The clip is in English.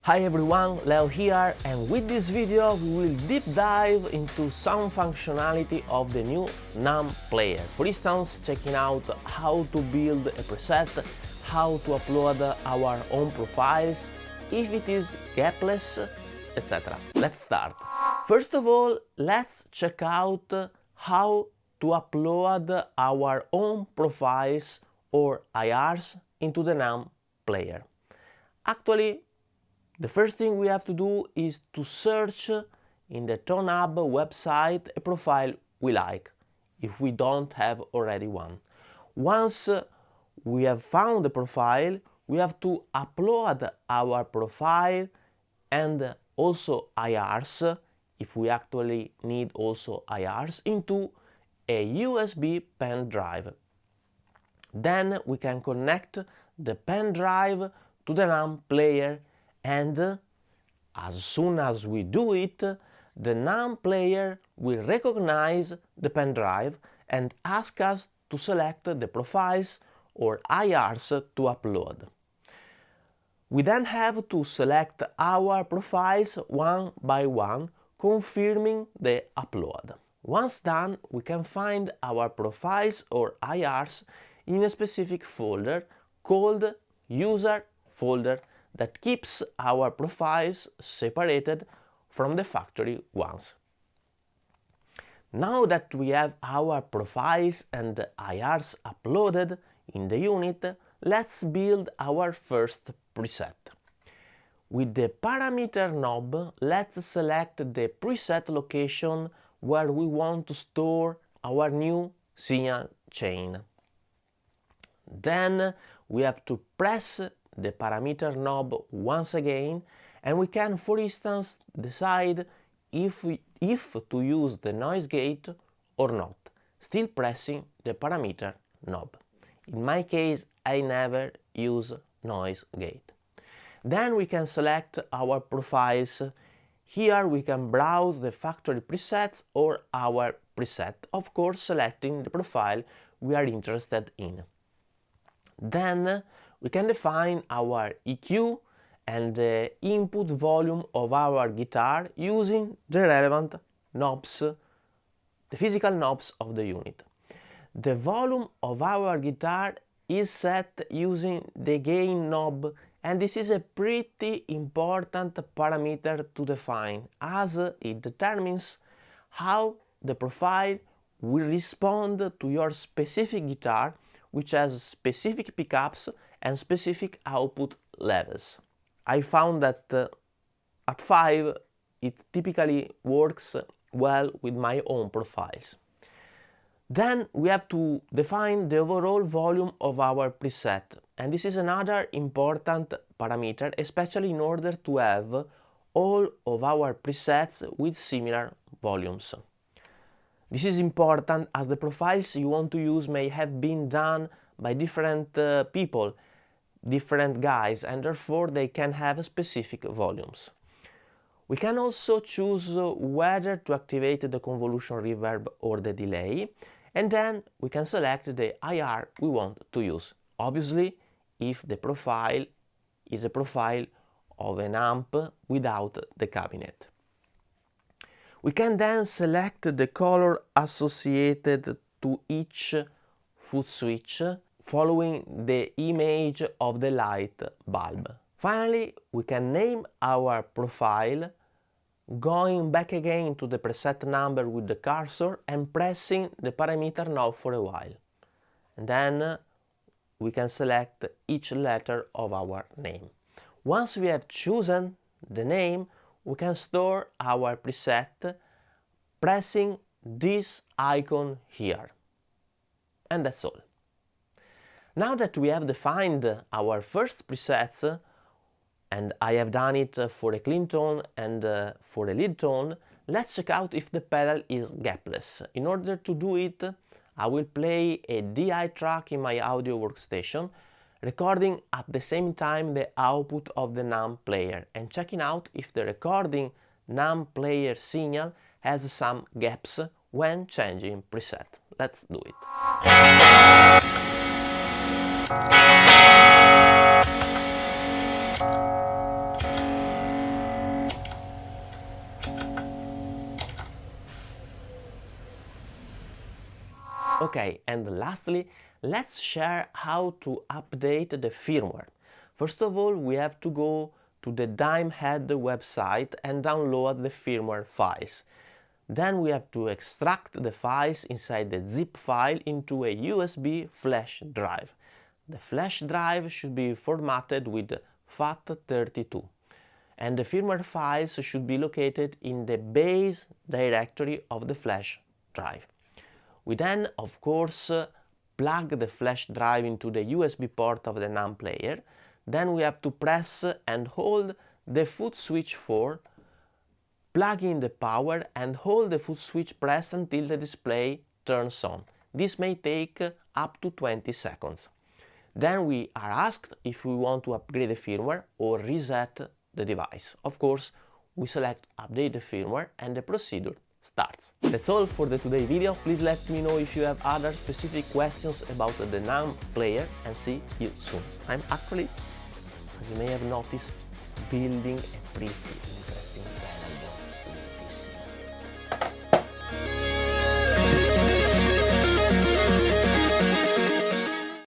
Hi everyone, Leo here, and with this video we will deep dive into some functionality of the new NAM player. For instance, checking out how to build a preset, how to upload our own profiles, if it is gapless, etc. Let's start. First of all, let's check out how to upload our own profiles or IRs into the NAM player. Actually, the first thing we have to do is to search in the ToneHub website a profile we like, if we don't have already one. Once we have found the profile, we have to upload our profile and also IRs, if we actually need also IRs, into a USB pen drive. Then we can connect the pen drive to the NAM player, and as soon as we do it, the NAM player will recognize the pen drive and ask us to select the profiles or IRs to upload. We then have to select our profiles one by one, confirming the upload. Once done, we can find our profiles or IRs in a specific folder called user folder that keeps our profiles separated from the factory ones. Now that we have our profiles and IRs uploaded in the unit, let's build our first preset. With the parameter knob, let's select the preset location where we want to store our new signal chain. Then we have to press the parameter knob once again, and we can, for instance, decide if to use the noise gate or not, still pressing the parameter knob. In my case, I never use noise gate. Then we can select our profiles. Here we can browse the factory presets or our preset, of course selecting the profile we are interested in. Then we can define our EQ and the input volume of our guitar using the relevant knobs, the physical knobs of the unit. The volume of our guitar is set using the gain knob, and this is a pretty important parameter to define, as it determines how the profile will respond to your specific guitar, which has specific pickups and specific output levels. I found that at 5 it typically works well with my own profiles. Then we have to define the overall volume of our preset, and this is another important parameter, especially in order to have all of our presets with similar volumes. This is important as the profiles you want to use may have been done by different people, different guys, and therefore they can have specific volumes. We can also choose whether to activate the convolution reverb or the delay, and then we can select the IR we want to use. Obviously, if the profile is a profile of an amp without the cabinet. We can then select the color associated to each foot switch, following the image of the light bulb. Finally, we can name our profile, going back again to the preset number with the cursor and pressing the parameter knob for a while. And then we can select each letter of our name. Once we have chosen the name, we can store our preset pressing this icon here. And that's all. Now that we have defined our first presets, and I have done it for a clean tone and for a lead tone, let's check out if the pedal is gapless. In order to do it, I will play a DI track in my audio workstation, recording at the same time the output of the NAM player and checking out if the recording NAM player signal has some gaps when changing preset. Let's do it. Okay, and lastly, let's share how to update the firmware. First of all, we have to go to the Timehead website and download the firmware files. Then we have to extract the files inside the zip file into a USB flash drive. The flash drive should be formatted with FAT32, and the firmware files should be located in the base directory of the flash drive. We then, of course, plug the flash drive into the USB port of the NAND player. Then we have to press and hold the foot switch 4, plug in the power and hold the foot switch pressed until the display turns on. This may take up to 20 seconds. Then we are asked if we want to upgrade the firmware or reset the device. Of course, we select update the firmware and the procedure starts. That's all for the today video. Please let me know if you have other specific questions about the NAND player, and see you soon. I'm actually, as you may have noticed, building a pretty